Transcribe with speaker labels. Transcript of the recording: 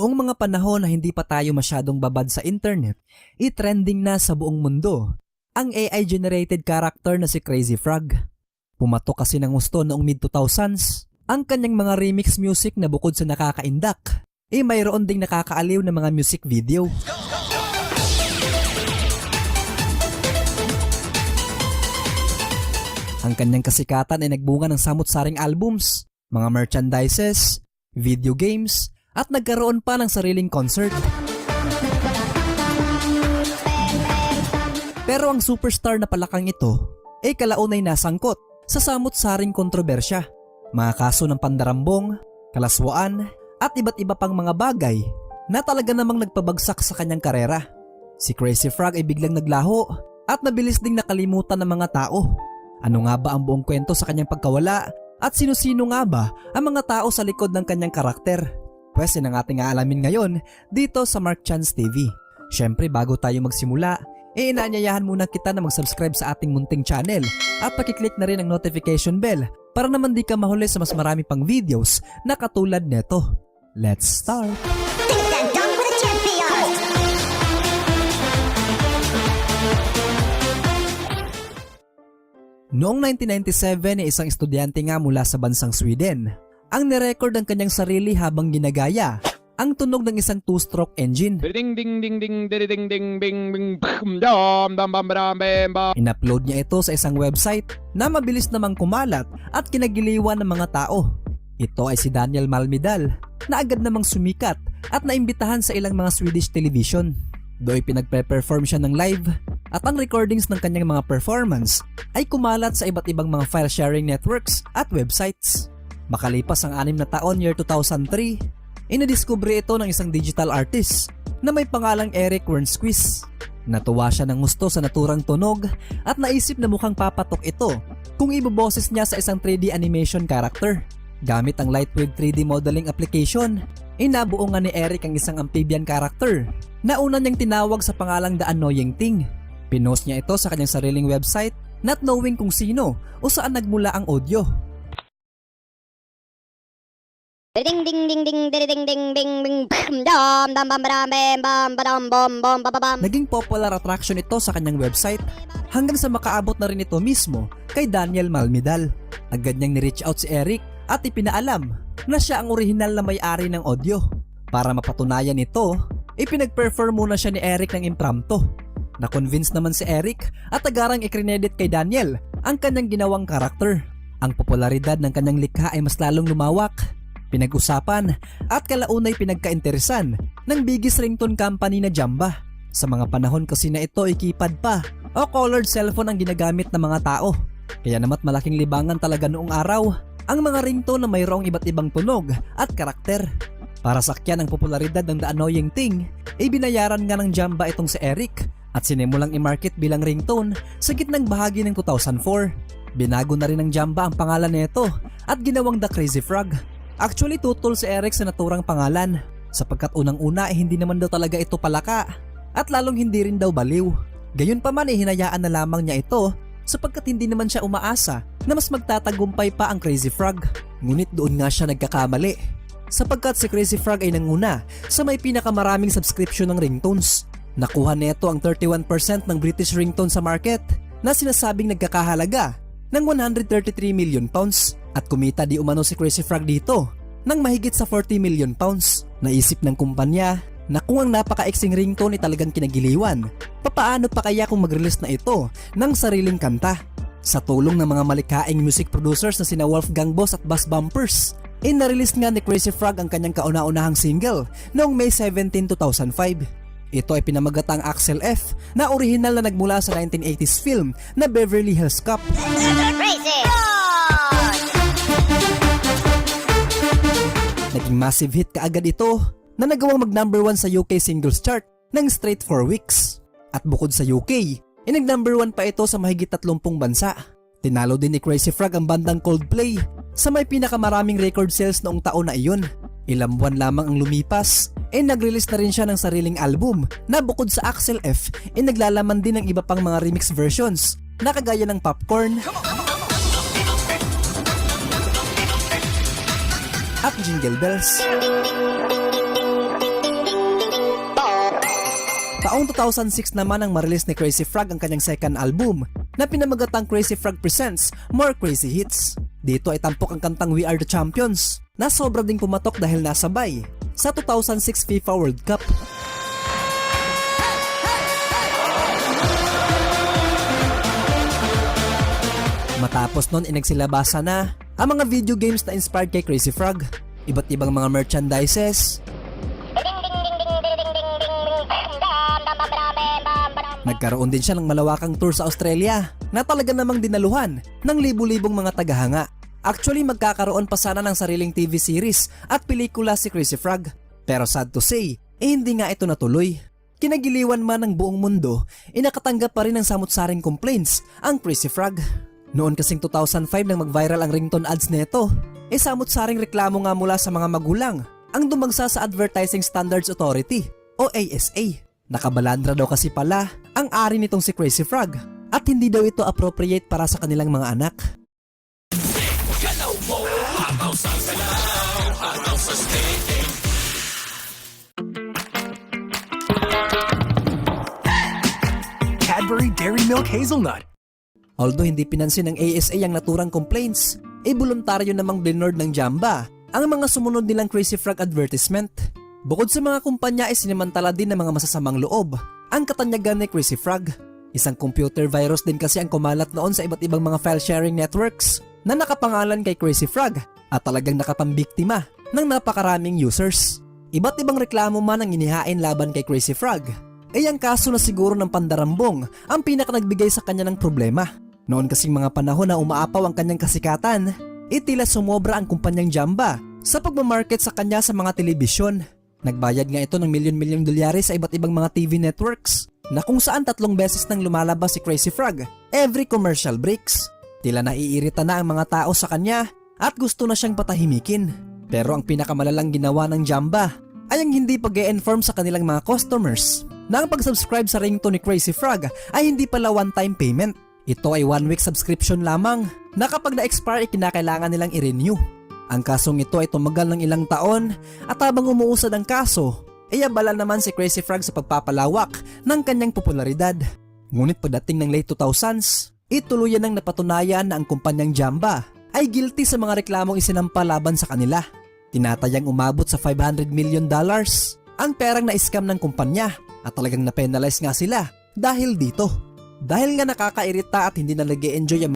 Speaker 1: Noong mga panahon na hindi pa tayo masyadong babad sa internet, i-trending na sa buong mundo ang AI-generated character na si Crazy Frog. Pumatok kasi ng gusto noong mid-2000s ang kanyang mga remix music na bukod sa nakakaindak, mayroon ding nakakaaliw na mga music video. Ang kanyang kasikatan ay nagbunga ng samut-saring albums, mga merchandises, video games, at nagkaroon pa ng sariling concert. Pero ang superstar na palakang ito ay kalaunay nasangkot sa samut-saring kontrobersya, mga kaso ng pandarambong, kalaswaan, at iba't iba pang mga bagay na talaga namang nagpabagsak sa kanyang karera. Si Crazy Frog ay biglang naglaho at nabilis ding nakalimutan ng mga tao. Ano nga ba ang buong kwento sa kanyang pagkawala at sino-sino nga ba ang mga tao sa likod ng kanyang karakter? Pwes yun ang ating aalamin ngayon dito sa Mark Chan's TV. Syempre bago tayo magsimula, inaanyayahan muna kita na mag-subscribe sa ating munting channel at pakiclick na rin ang notification bell para naman di ka mahuli sa mas marami pang videos na katulad neto. Let's start! Noong 1997 ay isang estudyante nga mula sa bansang Sweden ang nirecord ang kanyang sarili habang ginagaya ang tunog ng isang two-stroke engine. In-upload niya ito sa isang website na mabilis namang kumalat at kinagiliwan ng mga tao. Ito ay si Daniel Malmedal na agad namang sumikat at naimbitahan sa ilang mga Swedish television. Doon pinagpe-perform siya ng live at ang recordings ng kanyang mga performance ay kumalat sa iba't ibang mga file sharing networks at websites. Makalipas ang 6 na taon, year 2003, inadiskubre ito ng isang digital artist na may pangalang Eric Wernquist. Natuwa siya ng gusto sa naturang tunog at naisip na mukhang papatok ito kung iboboses niya sa isang 3D animation character. Gamit ang Lightwave 3D modeling application, inabuo nga ni Eric ang isang amphibian character na una niyang tinawag sa pangalang The Annoying Thing. Pinost niya ito sa kanyang sariling website not knowing kung sino o saan nagmula ang audio.
Speaker 2: Ding ding ding ding ding ding ding ding ding dam dam bam bam bam bam bam bam bam.
Speaker 1: Naging popular attraction ito sa kanyang website hanggang sa makaabot na rin ito mismo kay Daniel Malmedal. Agad niyang ni-reach out si Eric at ipinaalam na siya ang orihinal na may-ari ng audio. Para mapatunayan ito, ipinag-perform muna siya ni Eric ng impromptu. Na-convince naman si Eric at agarang ikrinedit kay Daniel ang kanyang ginawang karakter. Ang popularidad ng kanyang likha ay mas lalong lumawak. Pinag-usapan at kalaunay pinagkainteresan ng biggest ringtone company na Jamba. Sa mga panahon kasi na ito ay keypad pa o colored cellphone ang ginagamit ng mga tao. Kaya namat malaking libangan talaga noong araw ang mga ringtone na mayroong iba't ibang tunog at karakter. Para sakyan ang popularidad ng The Annoying Thing, ay binayaran nga ng Jamba itong si Eric at sinimulang i-market bilang ringtone sa gitnang bahagi ng 2004. Binago na rin ng Jamba ang pangalan nito at ginawang The Crazy Frog. Actually tutol si Eric sa naturang pangalan sapagkat unang-una ay hindi naman daw talaga ito palaka at lalong hindi rin daw baliw. Gayunpaman ay hinayaan na lamang niya ito sapagkat hindi naman siya umaasa na mas magtatagumpay pa ang Crazy Frog. Ngunit doon nga siya nagkakamali sapagkat si Crazy Frog ay nanguna sa may pinakamaraming subscription ng ringtones. Nakuha nito ang 31% ng British ringtone sa market na sinasabing nagkakahalaga ng 133 million pounds. At kumita di umano si Crazy Frog dito ng mahigit sa 40 million pounds. Naisip ng kumpanya na kung ang napaka-exing ringtone ay talagang kinagiliwan, papaano pa kaya kung mag-release na ito ng sariling kanta? Sa tulong ng mga malikhaing music producers na sina Wolfgang Boss at Bass Bumpers, na-release nga ni Crazy Frog ang kanyang kauna-unahang single noong May 17, 2005. Ito ay pinamagatang Axel F na orihinal na nagmula sa 1980s film na Beverly Hills Cop. Naging massive hit kaagad ito na nagawang mag-number 1 sa UK singles chart ng straight 4 weeks. At bukod sa UK, nag-number 1 pa ito sa mahigit 30 bansa. Tinalo din ni Crazy Frog ang bandang Coldplay sa may pinakamaraming record sales noong taon na iyon. Ilang buwan lamang ang lumipas, nag-release na rin siya ng sariling album na bukod sa Axel F, naglalaman din ng iba pang mga remix versions na kagaya ng Popcorn at Jingle Bells. Taong 2006 naman ang marilis ni Crazy Frog ang kanyang second album na pinamagatang Crazy Frog Presents More Crazy Hits. Dito ay tampok ang kantang We Are The Champions na sobra ding pumatok dahil nasabay sa 2006 FIFA World Cup. Matapos nun inagsilabasa na ang mga video games na inspired kay Crazy Frog, iba't ibang mga merchandises. Nagkaroon din siya ng malawakang tour sa Australia na talaga namang dinaluhan ng libu-libong mga tagahanga. Actually magkakaroon pa sana ng sariling TV series at pelikula si Crazy Frog. Pero sad to say, hindi nga ito natuloy. Kinagiliwan man ng buong mundo, inakatanggap pa rin ng samut-saring complaints ang Crazy Frog. Noon kasing 2005 nang mag-viral ang ringtone ads nito, samut-saring reklamo nga mula sa mga magulang ang dumagsa sa Advertising Standards Authority o ASA. Nakabalandra daw kasi pala ang ari nitong si Crazy Frog at hindi daw ito appropriate para sa kanilang mga anak.
Speaker 3: Cadbury Dairy Milk Hazelnut.
Speaker 1: Although hindi pinansin ng ASA ang naturang complaints, voluntaryo namang blinord ng Jamba ang mga sumunod nilang Crazy Frog advertisement. Bukod sa mga kumpanya sinimantala din ng mga masasamang loob ang katanyagan ni Crazy Frog. Isang computer virus din kasi ang kumalat noon sa iba't ibang mga file sharing networks na nakapangalan kay Crazy Frog at talagang nakapambiktima ng napakaraming users. Iba't ibang reklamo man ang inihain laban kay Crazy Frog, ang kaso na siguro ng pandarambong ang pinaka nagbigay sa kanya ng problema. Noon kasing mga panahon na umaapaw ang kanyang kasikatan, tila sumobra ang kumpanyang Jamba sa pagmamarket sa kanya sa mga telebisyon. Nagbayad nga ito ng milyon-milyong dolyari sa iba't ibang mga TV networks na kung saan 3 beses nang lumalabas si Crazy Frog every commercial breaks. Tila naiirita na ang mga tao sa kanya at gusto na siyang patahimikin. Pero ang pinakamalalang ginawa ng Jamba ay ang hindi pag-e-inform sa kanilang mga customers na ang pag-subscribe sa ringtone ni Crazy Frog ay hindi pala one-time payment. Ito ay 1-week subscription lamang na kapag na-expire kinakailangan nilang i-renew. Ang kasong ito ay tumagal ng ilang taon at habang umuusad ang kaso, abala naman si Crazy Frog sa pagpapalawak ng kanyang popularidad. Ngunit pagdating ng late 2000s, tuluyan nang napatunayan na ang kumpanyang Jamba ay guilty sa mga reklamong isinampa laban sa kanila. Tinatayang umabot sa $500 million ang perang na-scam ng kumpanya at talagang na-penalize nga sila dahil dito. Dahil nga nakakairita at hindi na nag-e-enjoy ang